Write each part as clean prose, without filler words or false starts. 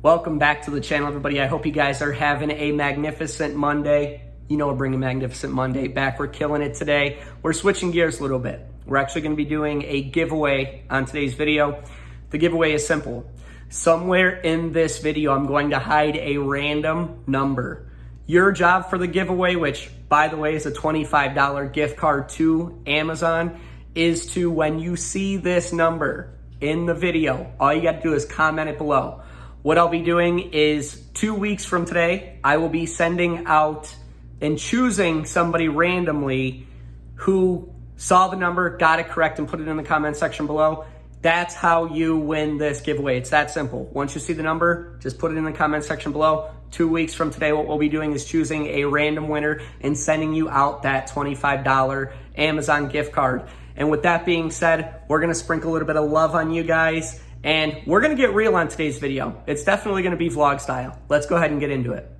Welcome back to the channel, everybody. I hope you guys are having a magnificent Monday. You know we're bringing Magnificent Monday back. We're killing it today. We're switching gears a little bit. We're actually going to be doing a giveaway on today's video. The giveaway is simple. Somewhere in this video, I'm going to hide a random number. Your job for the giveaway, which by the way is a $25 gift card to Amazon, is to, when you see this number in the video, all you got to do is comment it below. What I'll be doing is 2 weeks from today, I will be sending out and choosing somebody randomly who saw the number, got it correct, and put it in the comment section below. That's how you win this giveaway. It's that simple. Once you see the number, just put it in the comment section below. 2 weeks from today, what we'll be doing is choosing a random winner and sending you out that $25 Amazon gift card. And with that being said, we're gonna sprinkle a little bit of love on you guys, and we're gonna get real on today's video. It's definitely gonna be vlog style. Let's go ahead and get into it.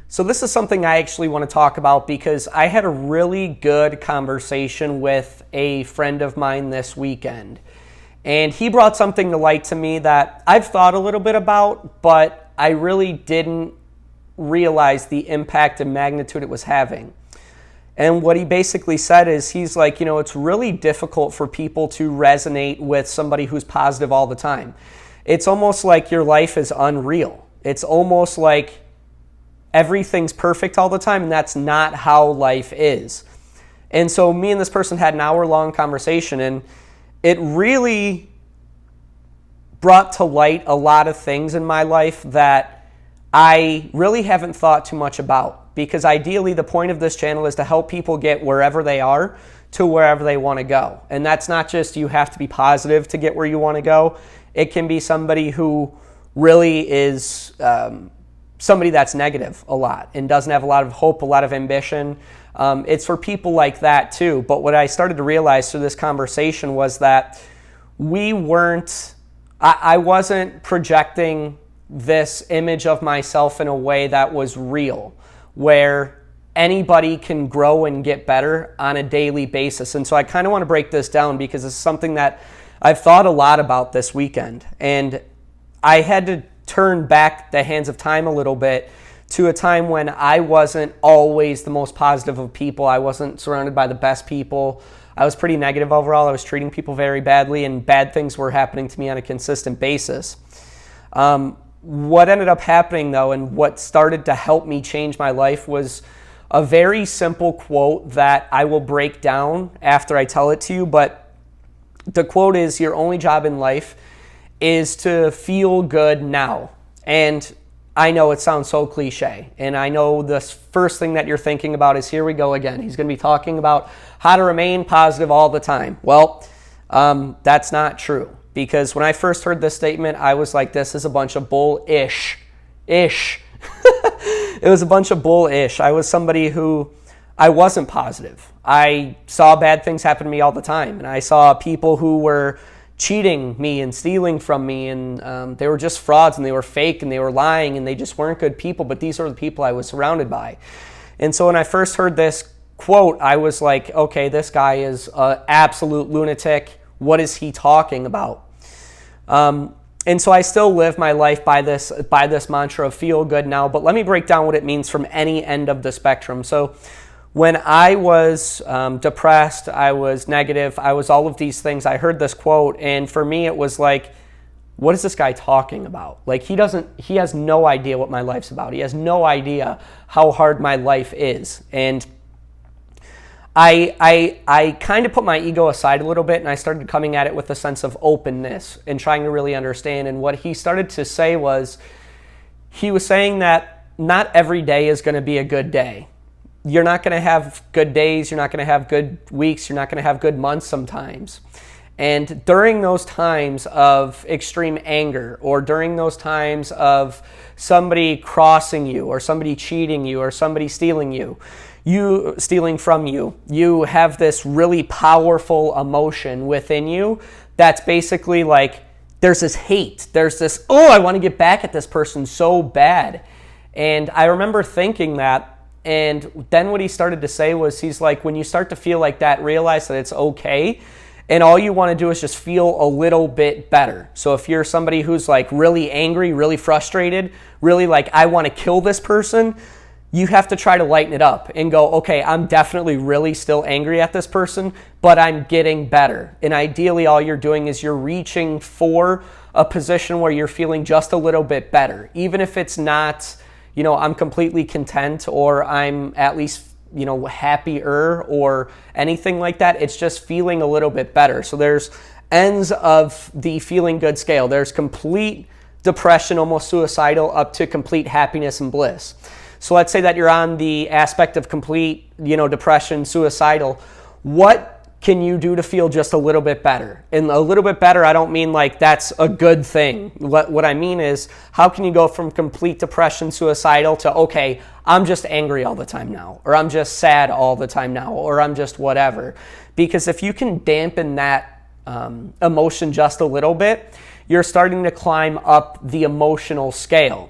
So this is something I actually want to talk about because I had a really good conversation with a friend of mine this weekend. And he brought something to light to me that I've thought a little bit about, but I really didn't realize the impact and magnitude it was having. And what he basically said is, he's like, you know, it's really difficult for people to resonate with somebody who's positive all the time. It's almost like your life is unreal. It's almost like everything's perfect all the time, and that's not how life is. And so me and this person had an hour-long conversation, and it really brought to light a lot of things in my life that I really haven't thought too much about. Because ideally, the point of this channel is to help people get wherever they are to wherever they want to go. And that's not just you have to be positive to get where you want to go. It can be somebody who really is somebody that's negative a lot and doesn't have a lot of hope, a lot of ambition. It's for people like that too. But what I started to realize through this conversation was that I wasn't projecting this image of myself in a way that was real, where anybody can grow and get better on a daily basis. And so I kind of want to break this down because it's something that I've thought a lot about this weekend. And I had to turn back the hands of time a little bit to a time when I wasn't always the most positive of people. I wasn't surrounded by the best people. I was pretty negative overall. I was treating people very badly, and bad things were happening to me on a consistent basis. What ended up happening, though, and what started to help me change my life was a very simple quote that I will break down after I tell it to you. But the quote is, your only job in life is to feel good now. And I know it sounds so cliche, and I know the first thing that you're thinking about is, here we go again. He's going to be talking about how to remain positive all the time. Well, that's not true. Because when I first heard this statement, I was like, this is a bunch of bull-ish. It was a bunch of bull-ish. I was somebody who, I wasn't positive. I saw bad things happen to me all the time. And I saw people who were cheating me and stealing from me. And they were just frauds, and they were fake, and they were lying, and they just weren't good people. But these are the people I was surrounded by. And so when I first heard this quote, I was like, okay, this guy is an absolute lunatic. What is he talking about? And so I still live my life by this mantra of feel good now, but let me break down what it means from any end of the spectrum. So when I was depressed, I was negative, I was all of these things, I heard this quote, and for me it was like, what is this guy talking about? Like, he has no idea what my life's about. He has no idea how hard my life is. And I kind of put my ego aside a little bit, and I started coming at it with a sense of openness and trying to really understand. And what he started to say was, he was saying that not every day is going to be a good day. You're not going to have good days. You're not going to have good weeks. You're not going to have good months sometimes. And during those times of extreme anger, or during those times of somebody crossing you, or somebody cheating you, or somebody stealing from you, you have this really powerful emotion within you that's basically like, there's this hate, there's this, oh, I want to get back at this person so bad. And I remember thinking that, and then what he started to say was, he's like, when you start to feel like that, realize that it's okay, And all you want to do is just feel a little bit better. So if you're somebody who's like really angry, really frustrated, really like, I want to kill this person, you have to try to lighten it up and go, okay, I'm definitely really still angry at this person, but I'm getting better. And ideally, all you're doing is you're reaching for a position where you're feeling just a little bit better. Even if it's not, I'm completely content, or I'm at least, happier, or anything like that. It's just feeling a little bit better. So there's ends of the feeling good scale. There's complete depression, almost suicidal, up to complete happiness and bliss. So let's say that you're on the aspect of complete, depression, suicidal. What can you do to feel just a little bit better? And a little bit better, I don't mean like that's a good thing. What I mean is, how can you go from complete depression, suicidal, to, okay, I'm just angry all the time now, or I'm just sad all the time now, or I'm just whatever. Because if you can dampen that emotion just a little bit, you're starting to climb up the emotional scale.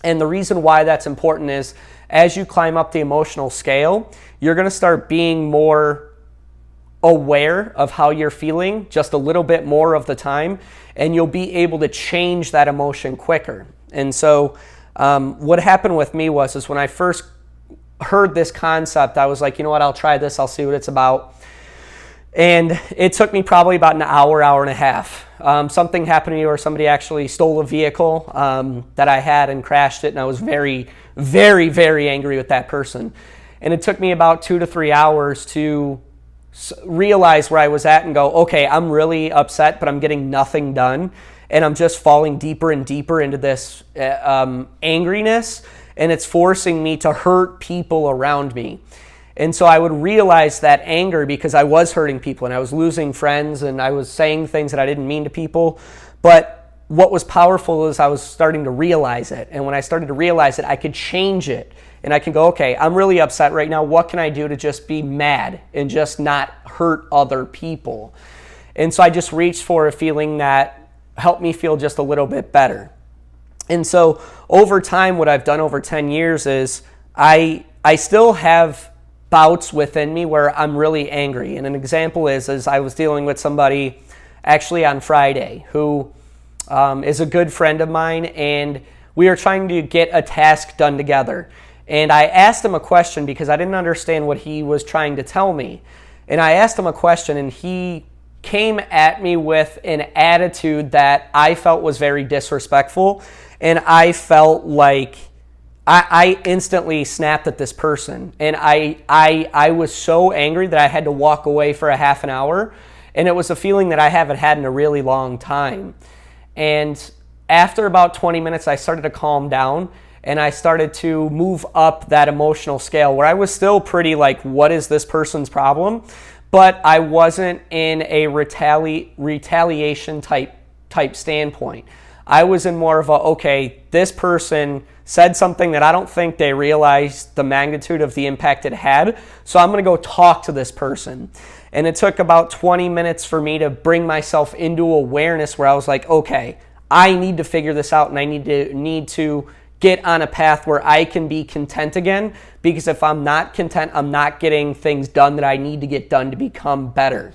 And the reason why that's important is, as you climb up the emotional scale, you're going to start being more aware of how you're feeling just a little bit more of the time, and you'll be able to change that emotion quicker. And so what happened with me is when I first heard this concept, I was like, you know what, I'll try this, I'll see what it's about. And it took me probably about an hour and a half. Something happened to me where somebody actually stole a vehicle that I had and crashed it, and I was very, very, very angry with that person. And it took me about 2 to 3 hours to realize where I was at and go, okay, I'm really upset, but I'm getting nothing done, and I'm just falling deeper and deeper into this angriness, and it's forcing me to hurt people around me. And so I would realize that anger because I was hurting people and I was losing friends and I was saying things that I didn't mean to people. But what was powerful is I was starting to realize it. And when I started to realize it, I could change it. And I can go, okay, I'm really upset right now. What can I do to just be mad and just not hurt other people? And so I just reached for a feeling that helped me feel just a little bit better. And so over time, what I've done over 10 years is I still have bouts within me where I'm really angry. And an example is I was dealing with somebody actually on Friday who is a good friend of mine, and we are trying to get a task done together. And I asked him a question because I didn't understand what he was trying to tell me. And I asked him a question, and he came at me with an attitude that I felt was very disrespectful, and I felt like I instantly snapped at this person, and I was so angry that I had to walk away for a half an hour, and it was a feeling that I haven't had in a really long time. And after about 20 minutes, I started to calm down, and I started to move up that emotional scale where I was still pretty like, what is this person's problem? But I wasn't in a retaliation type standpoint. I was in more of a, okay, this person said something that I don't think they realized the magnitude of the impact it had, so I'm going to go talk to this person. And it took about 20 minutes for me to bring myself into awareness where I was like, okay, I need to figure this out, and I need to get on a path where I can be content again, because if I'm not content, I'm not getting things done that I need to get done to become better.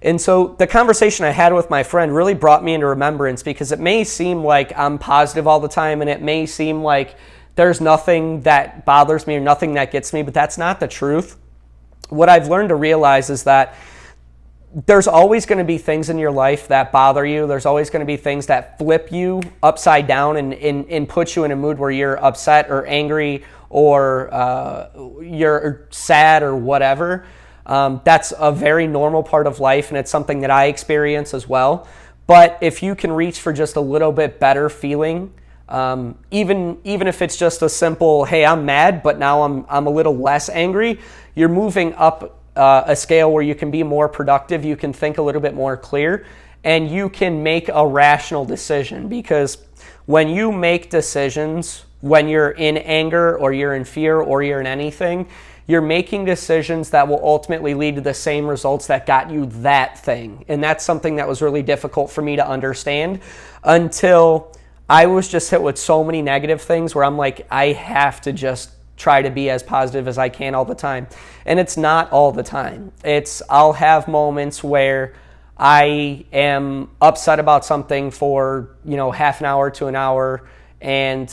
And so the conversation I had with my friend really brought me into remembrance, because it may seem like I'm positive all the time, and it may seem like there's nothing that bothers me or nothing that gets me, but that's not the truth. What I've learned to realize is that there's always going to be things in your life that bother you. There's always going to be things that flip you upside down and put you in a mood where you're upset or angry or you're sad or whatever. That's a very normal part of life, and it's something that I experience as well. But if you can reach for just a little bit better feeling, even if it's just a simple, hey, I'm mad, but now I'm a little less angry, you're moving up a scale where you can be more productive, you can think a little bit more clear, and you can make a rational decision. Because when you make decisions, when you're in anger or you're in fear or you're in anything, you're making decisions that will ultimately lead to the same results that got you that thing. And that's something that was really difficult for me to understand until I was just hit with so many negative things where I'm like, I have to just try to be as positive as I can all the time. And it's not all the time. I'll have moments where I am upset about something for, half an hour to an hour, and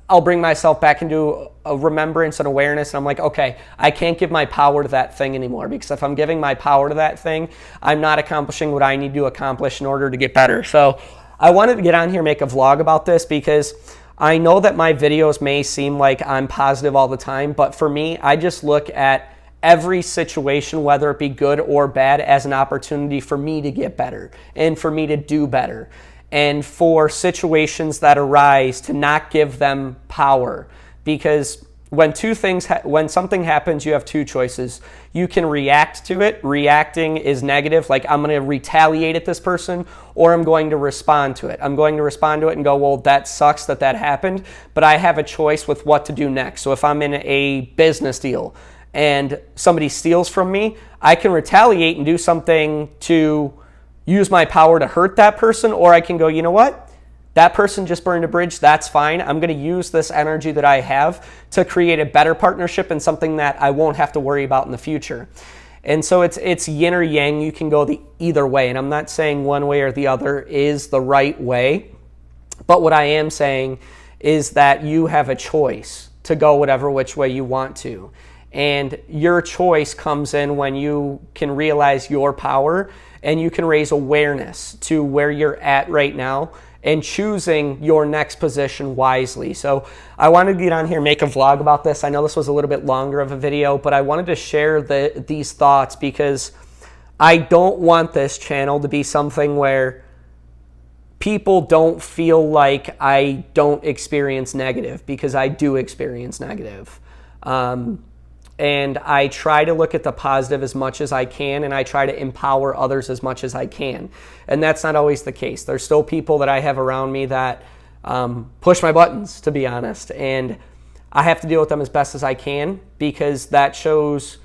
I'll bring myself back into a remembrance and awareness, and I'm like, okay, I can't give my power to that thing anymore, because if I'm giving my power to that thing, I'm not accomplishing what I need to accomplish in order to get better. So I wanted to get on here and make a vlog about this, because I know that my videos may seem like I'm positive all the time, but for me, I just look at every situation, whether it be good or bad, as an opportunity for me to get better and for me to do better. And for situations that arise, to not give them power. Because when something happens, you have two choices. You can react to it. Reacting is negative, like I'm going to retaliate at this person, or I'm going to respond to it. I'm going to respond to it and go, well, that sucks that happened, but I have a choice with what to do next. So if I'm in a business deal and somebody steals from me, I can retaliate and do something to use my power to hurt that person, or I can go, you know what? That person just burned a bridge. That's fine. I'm going to use this energy that I have to create a better partnership and something that I won't have to worry about in the future. And so it's yin or yang. You can go either way. And I'm not saying one way or the other is the right way. But what I am saying is that you have a choice to go whatever which way you want to. And your choice comes in when you can realize your power and you can raise awareness to where you're at right now and choosing your next position wisely. So I wanted to get on here and make a vlog about this. I know this was a little bit longer of a video, but I wanted to share these thoughts, because I don't want this channel to be something where people don't feel like I don't experience negative, because I do experience negative. And I try to look at the positive as much as I can, and I try to empower others as much as I can. And that's not always the case. There's still people that I have around me that push my buttons, to be honest. And I have to deal with them as best as I can, because that shows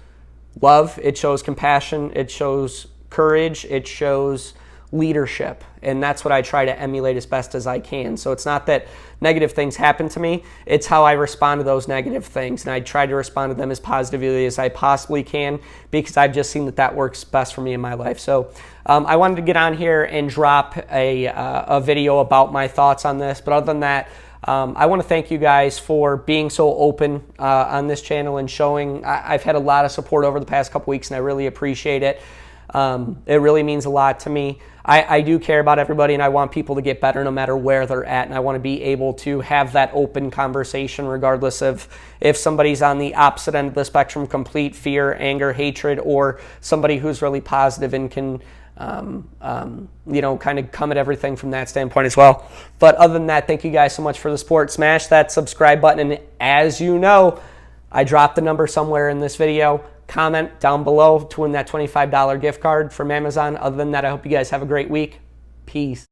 love, it shows compassion, it shows courage, it shows leadership. And that's what I try to emulate as best as I can. So it's not that negative things happen to me, it's how I respond to those negative things. And I try to respond to them as positively as I possibly can, because I've just seen that works best for me in my life. So I wanted to get on here and drop a video about my thoughts on this. But other than that, I want to thank you guys for being so open on this channel and showing. I've had a lot of support over the past couple weeks, and I really appreciate it. It really means a lot to me. I do care about everybody, and I want people to get better no matter where they're at, and I want to be able to have that open conversation regardless of if somebody's on the opposite end of the spectrum, complete fear, anger, hatred, or somebody who's really positive and can kind of come at everything from that standpoint as well. But other than that, thank you guys so much for the support. Smash that subscribe button, and as you know, I dropped the number somewhere in this video. Comment down below to win that $25 gift card from Amazon. Other than that, I hope you guys have a great week. Peace.